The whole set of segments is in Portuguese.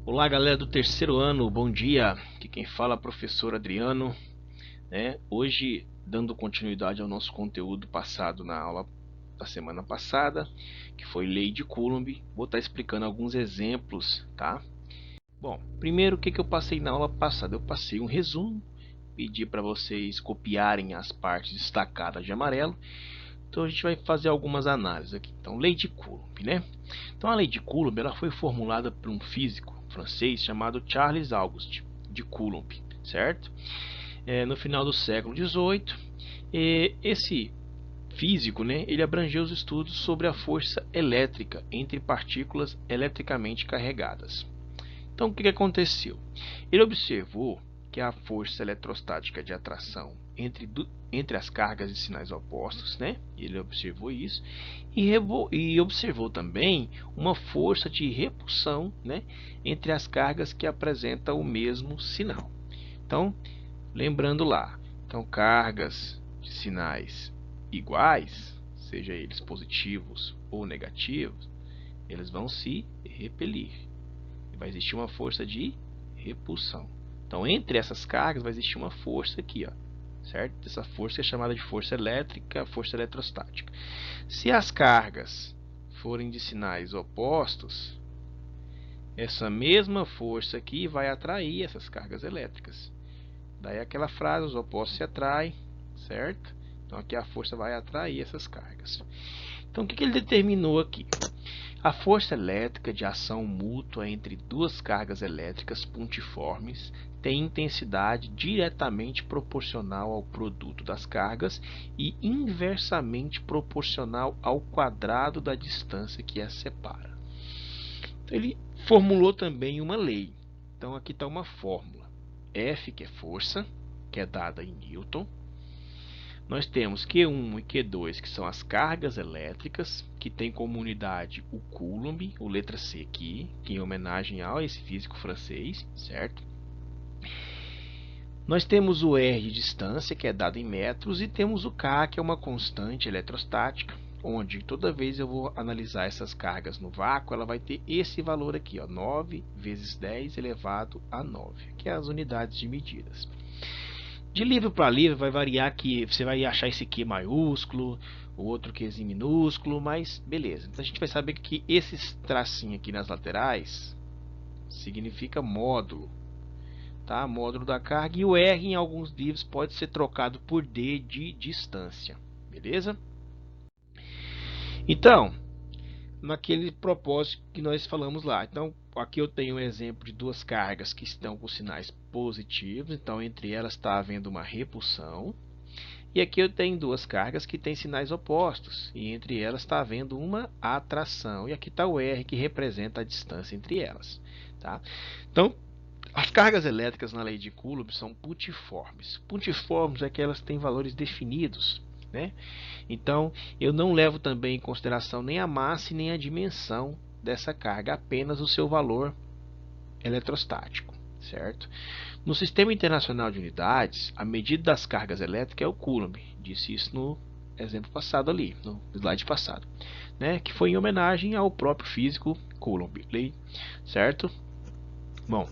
Olá, galera do terceiro ano, bom dia. Aqui quem fala é o professor Adriano, né? Hoje, dando continuidade ao nosso conteúdo passado na aula da semana passada, que foi Lei de Coulomb, vou estar explicando alguns exemplos, tá? Bom, primeiro o que eu passei na aula passada? Eu passei um resumo, pedi para vocês copiarem as partes destacadas de amarelo. Então a gente vai fazer algumas análises aqui. Então, Lei de Coulomb, né? Então a Lei de Coulomb ela foi formulada por um físico francês chamado Charles Auguste de Coulomb, certo? No final do século XVIII, esse físico, né, ele abrangeu os estudos sobre a força elétrica entre partículas eletricamente carregadas. Então o que aconteceu? Ele observou que a força eletrostática de atração entre as cargas de sinais opostos, né? Ele observou isso e observou também uma força de repulsão, né? Entre as cargas que apresentam o mesmo sinal. Então, lembrando lá, então cargas de sinais iguais, seja eles positivos ou negativos, eles vão se repelir. Vai existir uma força de repulsão. Então, entre essas cargas vai existir uma força aqui, ó, certo? Essa força é chamada de força elétrica, força eletrostática. Se as cargas forem de sinais opostos, essa mesma força aqui vai atrair essas cargas elétricas. Daí aquela frase, os opostos se atraem, certo? Então aqui a força vai atrair essas cargas. Então o que ele determinou aqui? A força elétrica de ação mútua entre duas cargas elétricas pontiformes tem intensidade diretamente proporcional ao produto das cargas e inversamente proporcional ao quadrado da distância que as separa. Então, ele formulou também uma lei. Então aqui está uma fórmula. F, que é força, que é dada em Newton. Nós temos Q1 e Q2, que são as cargas elétricas, que tem como unidade o Coulomb, o letra C aqui, que é em homenagem a esse físico francês, certo? Nós temos o R de distância, que é dado em metros, e temos o K, que é uma constante eletrostática, onde toda vez eu vou analisar essas cargas no vácuo, ela vai ter esse valor aqui, ó, 9 vezes 10 elevado a 9, que é as unidades de medidas. De livro para livro vai variar, que você vai achar esse Q maiúsculo, o outro Qzinho minúsculo, mas beleza. Então a gente vai saber que esses tracinhos aqui nas laterais significa módulo, tá? Módulo da carga, e o R em alguns livros pode ser trocado por D de distância, beleza? Então, naquele propósito que nós falamos lá. Então, aqui eu tenho um exemplo de duas cargas que estão com sinais positivos, então entre elas está havendo uma repulsão. E aqui eu tenho duas cargas que têm sinais opostos, e entre elas está havendo uma atração. E aqui está o R, que representa a distância entre elas. Tá? Então, as cargas elétricas na lei de Coulomb são puntiformes. Puntiformes é que elas têm valores definidos, né? Então, eu não levo também em consideração nem a massa e nem a dimensão dessa carga, apenas o seu valor eletrostático, certo? No Sistema Internacional de Unidades, a medida das cargas elétricas é o Coulomb. Disse isso no exemplo passado ali, no slide passado, né? Que foi em homenagem ao próprio físico Coulomb, certo? Bom,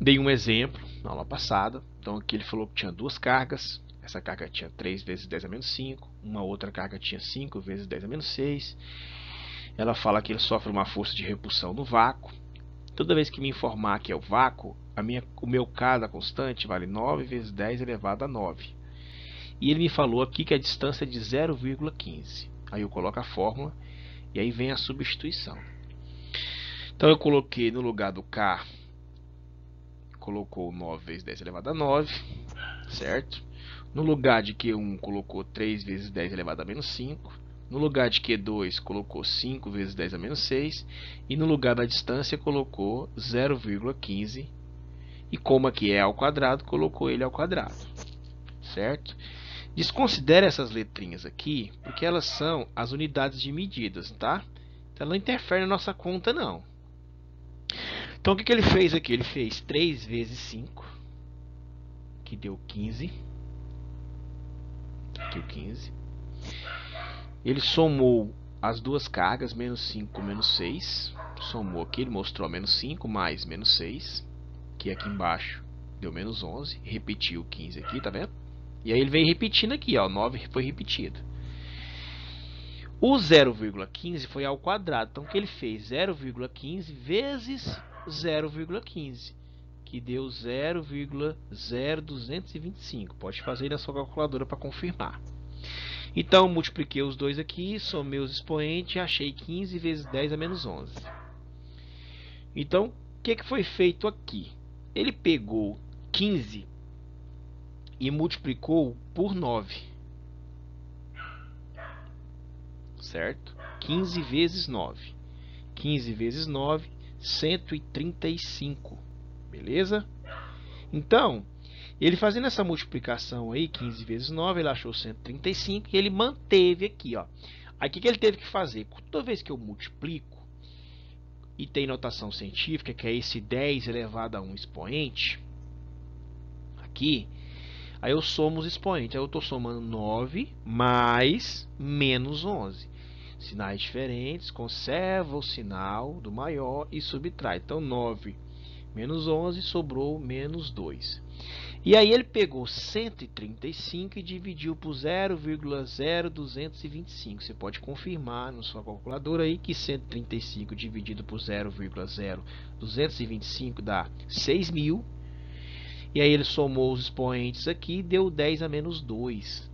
dei um exemplo na aula passada. Então aqui ele falou que tinha duas cargas. Essa carga tinha 3 vezes 10 a menos 5. Uma outra carga tinha 5 vezes 10 a menos 6. Ela fala que ele sofre uma força de repulsão no vácuo. Toda vez que me informar que é o vácuo, o meu K da constante vale 9 vezes 10 elevado a 9. E ele me falou aqui que a distância é de 0,15. Aí eu coloco a fórmula e aí vem a substituição. Então eu coloquei no lugar do K, colocou 9 vezes 10 elevado a 9, certo? No lugar de Q1 colocou 3 vezes 10 elevado a menos 5. No lugar de Q2 colocou 5 vezes 10 a menos 6. E no lugar da distância colocou 0,15. E como aqui é ao quadrado, colocou ele ao quadrado, certo? Desconsidere essas letrinhas aqui, porque elas são as unidades de medidas, tá? Então ela não interfere na nossa conta, não. Então o que ele fez aqui? Ele fez 3 vezes 5, que deu 15. Aqui o 15. Ele somou as duas cargas, menos 5 com menos 6, somou aqui, ele mostrou menos 5 mais menos 6, que aqui embaixo deu menos 11, repetiu o 15 aqui, tá vendo? E aí ele veio repetindo aqui, ó, 9 foi repetido. O 0,15 foi ao quadrado, então o que ele fez? 0,15 vezes 0,15, que deu 0,0225. Pode fazer aí na sua calculadora para confirmar. Então, multipliquei os dois aqui, somei os expoentes e achei 15 vezes 10 a menos 11. Então, o que foi feito aqui? Ele pegou 15 e multiplicou por 9. Certo? 15 vezes 9. 15 vezes 9, 135. Beleza? Então, ele fazendo essa multiplicação aí, 15 vezes 9, ele achou 135 e ele manteve aqui, ó. Aí o que ele teve que fazer? Toda vez que eu multiplico, e tem notação científica, que é esse 10 elevado a 1 expoente, aqui, aí eu somo os expoentes. Aí eu estou somando 9 mais menos 11. Sinais diferentes, conserva o sinal do maior e subtrai. Então, 9 menos 11 sobrou menos 2. E aí ele pegou 135 e dividiu por 0,0225. Você pode confirmar na sua calculadora aí que 135 dividido por 0,0225 dá 6.000. E aí ele somou os expoentes aqui e deu 10 a menos 2.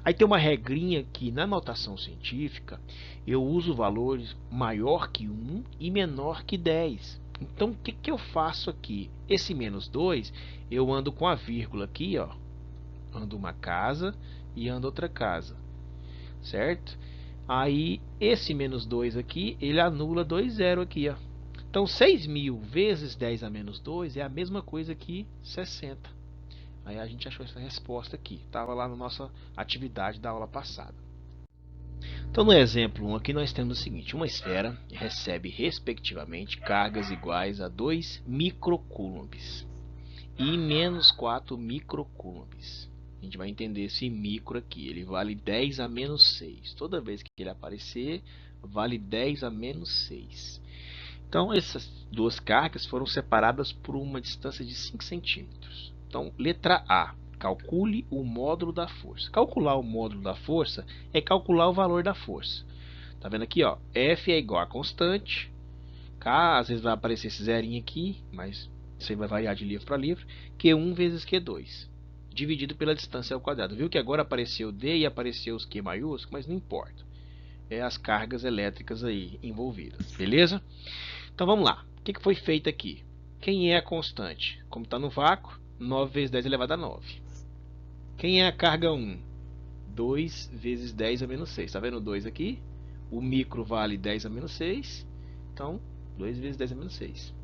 Aí tem uma regrinha que na notação científica eu uso valores maior que 1 e menor que 10. Então, o que eu faço aqui? Esse menos 2, eu ando com a vírgula aqui, ó. Ando uma casa e ando outra casa. Certo? Aí, esse menos 2 aqui, ele anula 2 zero aqui, ó. Então, 6.000 vezes 10 a menos 2 é a mesma coisa que 60. Aí a gente achou essa resposta aqui. Estava lá na nossa atividade da aula passada. Então, no exemplo 1 aqui nós temos o seguinte: uma esfera recebe respectivamente cargas iguais a 2 microcoulombs e menos 4 microcoulombs. A gente vai entender esse micro aqui. Ele vale 10 a menos 6. Toda vez que ele aparecer, vale 10 a menos 6. Então, essas duas cargas foram separadas por uma distância de 5 centímetros. Então, letra A. Calcule o módulo da força. Calcular o módulo da força é calcular o valor da força. Tá vendo aqui, ó? F é igual a constante. K, às vezes vai aparecer esse zerinho aqui, mas isso aí vai variar de livro para livro. Q1 vezes Q2, dividido pela distância ao quadrado. Viu que agora apareceu D e apareceu os Q maiúsculos, mas não importa. É as cargas elétricas aí envolvidas, beleza? Então vamos lá. O que foi feito aqui? Quem é a constante? Como está no vácuo, 9 vezes 10 elevado a 9. Quem é a carga 1? 2 vezes 10 a menos 6. Está vendo o 2 aqui? O micro vale 10 a menos 6. Então, 2 vezes 10 a menos 6.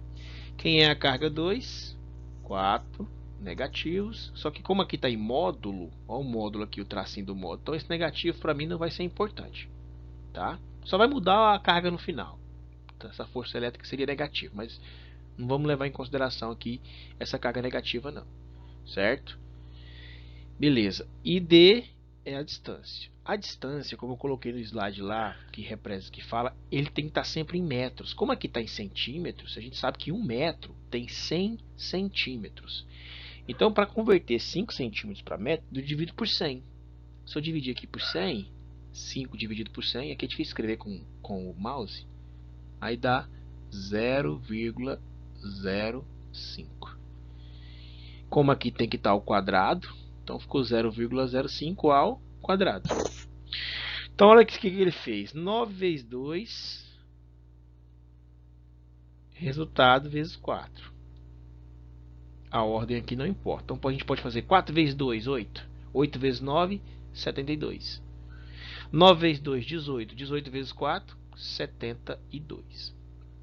Quem é a carga 2? 4 negativos. Só que como aqui está em módulo, olha o módulo aqui, o tracinho do módulo. Então, esse negativo para mim não vai ser importante. Tá? Só vai mudar a carga no final. Essa força elétrica seria negativa, mas não vamos levar em consideração aqui essa carga negativa não. Certo? Beleza, e D é a distância. A distância, como eu coloquei no slide lá, que fala, ele tem que estar sempre em metros. Como aqui está em centímetros, a gente sabe que 1 metro tem 100 centímetros. Então, para converter 5 centímetros para metro, eu divido por 100. Se eu dividir aqui por 100, 5 dividido por 100, aqui é difícil escrever com o mouse, aí dá 0,05. Como aqui tem que estar ao quadrado, então ficou 0,05 ao quadrado. Então olha o que ele fez. 9 vezes 2, resultado vezes 4. A ordem aqui não importa. Então a gente pode fazer 4 vezes 2, 8. 8 vezes 9, 72. 9 vezes 2, 18. 18 vezes 4, 72.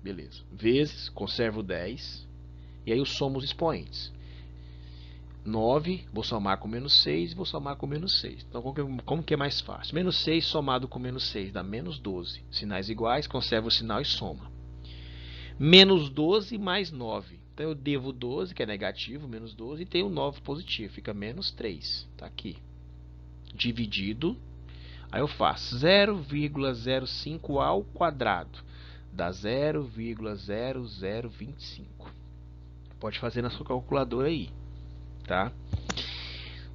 Beleza. Vezes, conservo 10. E aí eu somo os expoentes. 9, vou somar com menos 6 e vou somar com menos 6. Então, como que é mais fácil? Menos 6 somado com menos 6 dá menos 12. Sinais iguais, conserva o sinal e soma. Menos 12 mais 9. Então, eu devo 12, que é negativo, menos 12, e tenho 9 positivo. Fica menos 3. Está aqui. Dividido. Aí eu faço 0,05 ao quadrado. dá 0,0025. Pode fazer na sua calculadora aí, tá?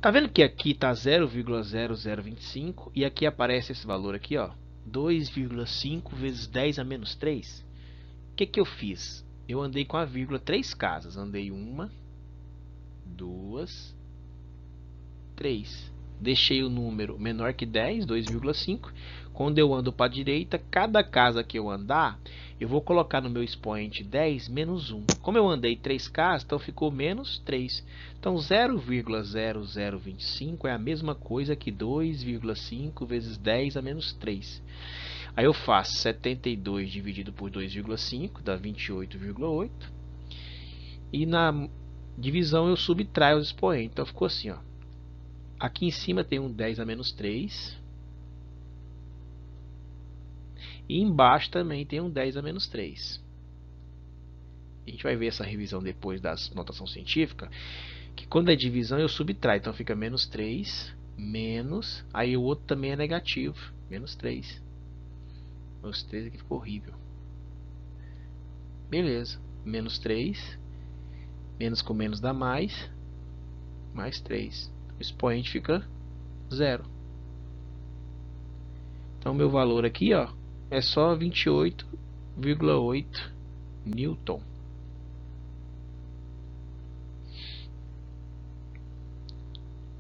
Tá vendo que aqui tá 0,0025 e aqui aparece esse valor aqui, ó, 2,5 vezes 10 a menos 3. O que que eu fiz? Eu andei com a vírgula 3 casas. Andei 1, 2, 3. Deixei o número menor que 10, 2,5. Quando eu ando para a direita, cada casa que eu andar, eu vou colocar no meu expoente 10 menos 1. Como eu andei 3 casas, então ficou menos 3. Então 0,0025 é a mesma coisa que 2,5 vezes 10 a menos 3. Aí eu faço 72 dividido por 2,5, dá 28,8. E na divisão eu subtraio os expoentes. Então ficou assim, ó. Aqui em cima tem um 10 a menos 3. E embaixo também tem um 10 a menos 3. A gente vai ver essa revisão depois da notação científica. Que quando é divisão eu subtraio. Então fica menos 3, menos... Aí o outro também é negativo. Menos 3. Menos 3 aqui ficou horrível. Beleza. Menos 3. Menos com menos dá mais. Mais 3. O expoente fica 0. Então meu valor aqui, ó, é só 28,8 Newton.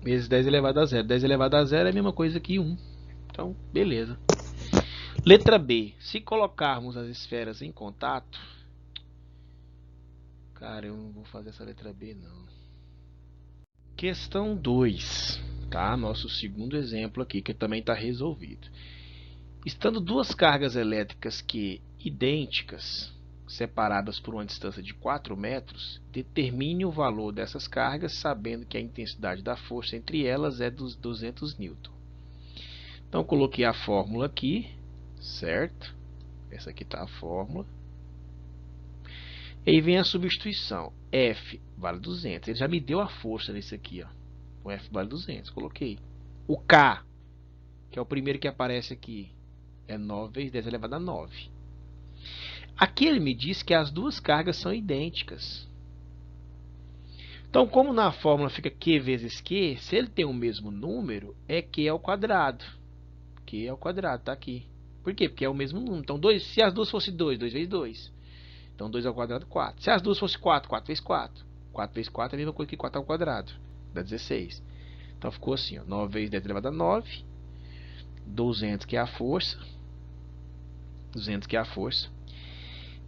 Vezes 10 elevado a 0. 10 elevado a 0 é a mesma coisa que 1. Então, beleza. Letra B. Se colocarmos as esferas em contato... Cara, eu não vou fazer essa letra B, não. Questão 2. Tá? Nosso segundo exemplo aqui, que também está resolvido. Estando duas cargas elétricas idênticas, separadas por uma distância de 4 metros, determine o valor dessas cargas, sabendo que a intensidade da força entre elas é dos 200 Newton. Então, coloquei a fórmula aqui, certo? Essa aqui está a fórmula. E aí vem a substituição. F vale 200. Ele já me deu a força nesse aqui, ó. O F vale 200, coloquei. O K, que é o primeiro que aparece aqui, é 9 vezes 10 elevado a 9. Aqui ele me diz que as duas cargas são idênticas. Então, como na fórmula fica Q vezes Q, se ele tem o mesmo número, é Q ao quadrado. Q ao quadrado, tá aqui. Por quê? Porque é o mesmo número. Então, se as duas fossem 2, 2 vezes 2. Então, 2 ao quadrado, 4. Se as duas fossem 4, 4 vezes 4. 4 vezes 4 é a mesma coisa que 4 ao quadrado. Dá 16. Então, ficou assim, ó, 9 vezes 10 elevado a 9. 200, que é a força. 200, que é a força.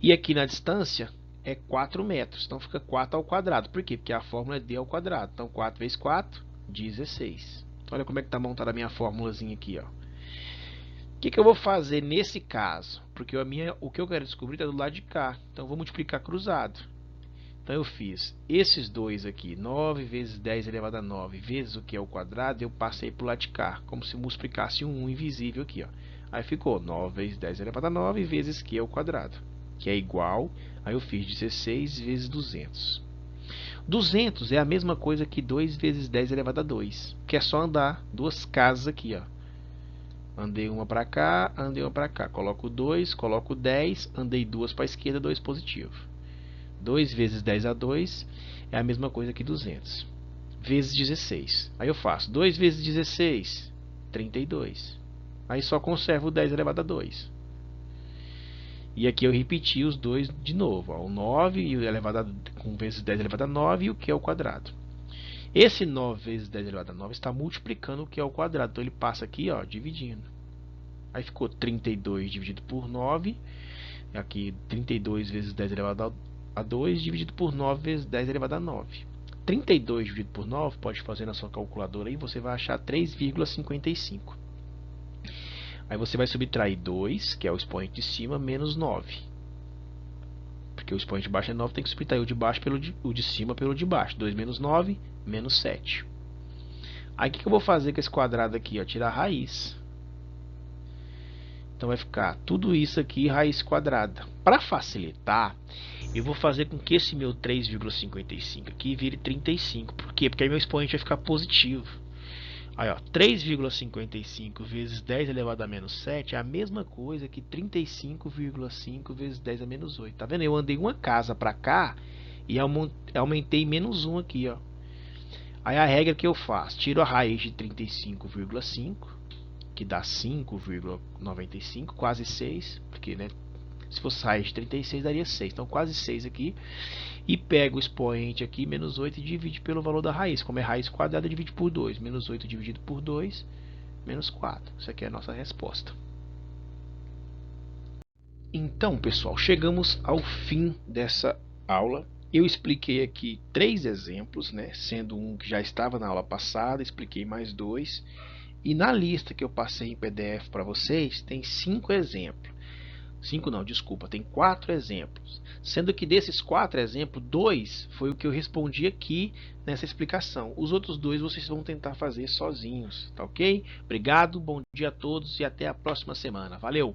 E aqui na distância é 4 metros. Então, fica 4 ao quadrado. Por quê? Porque a fórmula é D ao quadrado. Então, 4 vezes 4, 16. Olha como é que está montada a minha formulazinha aqui, ó. O que eu vou fazer nesse caso? Porque o que eu quero descobrir está do lado de cá. Então, eu vou multiplicar cruzado. Então, eu fiz esses dois aqui. 9 vezes 10 elevado a 9 vezes o que é o quadrado. Eu passei para o lado de cá. Como se multiplicasse um 1 invisível aqui, ó. Aí ficou 9 vezes 10 elevado a 9 vezes que é o quadrado. Que é igual. Aí eu fiz 16 vezes 200. 200 é a mesma coisa que 2 vezes 10 elevado a 2. Que é só andar duas casas aqui, ó. Andei uma para cá, andei uma para cá. Coloco 2, coloco 10. Andei duas para a esquerda, 2 positivo. 2 vezes 10 a 2 é a mesma coisa que 200. Vezes 16. Aí eu faço 2 vezes 16, 32. Aí só conservo o 10 elevado a 2. E aqui eu repeti os dois de novo. Ó, o 9 e o elevado com vezes 10 elevado a 9 e o que é o quadrado. Esse 9 vezes 10 elevado a 9 está multiplicando o que é o quadrado. Então ele passa aqui, ó, dividindo. Aí ficou 32 dividido por 9. Aqui 32 vezes 10 elevado a 2 dividido por 9 vezes 10 elevado a 9. 32 dividido por 9, pode fazer na sua calculadora aí, você vai achar 3,55. Aí você vai subtrair 2, que é o expoente de cima, menos 9. Porque o expoente de baixo é 9, tem que subtrair o de baixo pelo o de cima pelo de baixo. 2 menos 9, menos 7. Aí o que eu vou fazer com esse quadrado aqui? Ó, tirar a raiz. Então vai ficar tudo isso aqui, raiz quadrada. Para facilitar, eu vou fazer com que esse meu 3,55 aqui vire 35. Por quê? Porque aí meu expoente vai ficar positivo. Aí, ó, 3,55 vezes 10 elevado a menos 7 é a mesma coisa que 35,5 vezes 10 a menos 8. Tá vendo? Eu andei uma casa para cá e aumentei menos 1 aqui, ó. Aí a regra que eu faço, tiro a raiz de 35,5, que dá 5,95, quase 6, porque, né, se fosse raiz de 36 daria 6, então quase 6 aqui. E pego o expoente aqui, menos 8, e divide pelo valor da raiz. Como é raiz quadrada, divide por 2. Menos 8 dividido por 2, menos 4. Isso aqui é a nossa resposta. Então, pessoal, chegamos ao fim dessa aula. Eu expliquei aqui 3 exemplos, né? Sendo um que já estava na aula passada, expliquei mais 2. E na lista que eu passei em PDF para vocês, tem 5 exemplos. 5 não, desculpa, tem 4 exemplos. Sendo que desses 4 exemplos, 2 foi o que eu respondi aqui nessa explicação. Os outros 2 vocês vão tentar fazer sozinhos, tá ok? Obrigado, bom dia a todos e até a próxima semana. Valeu!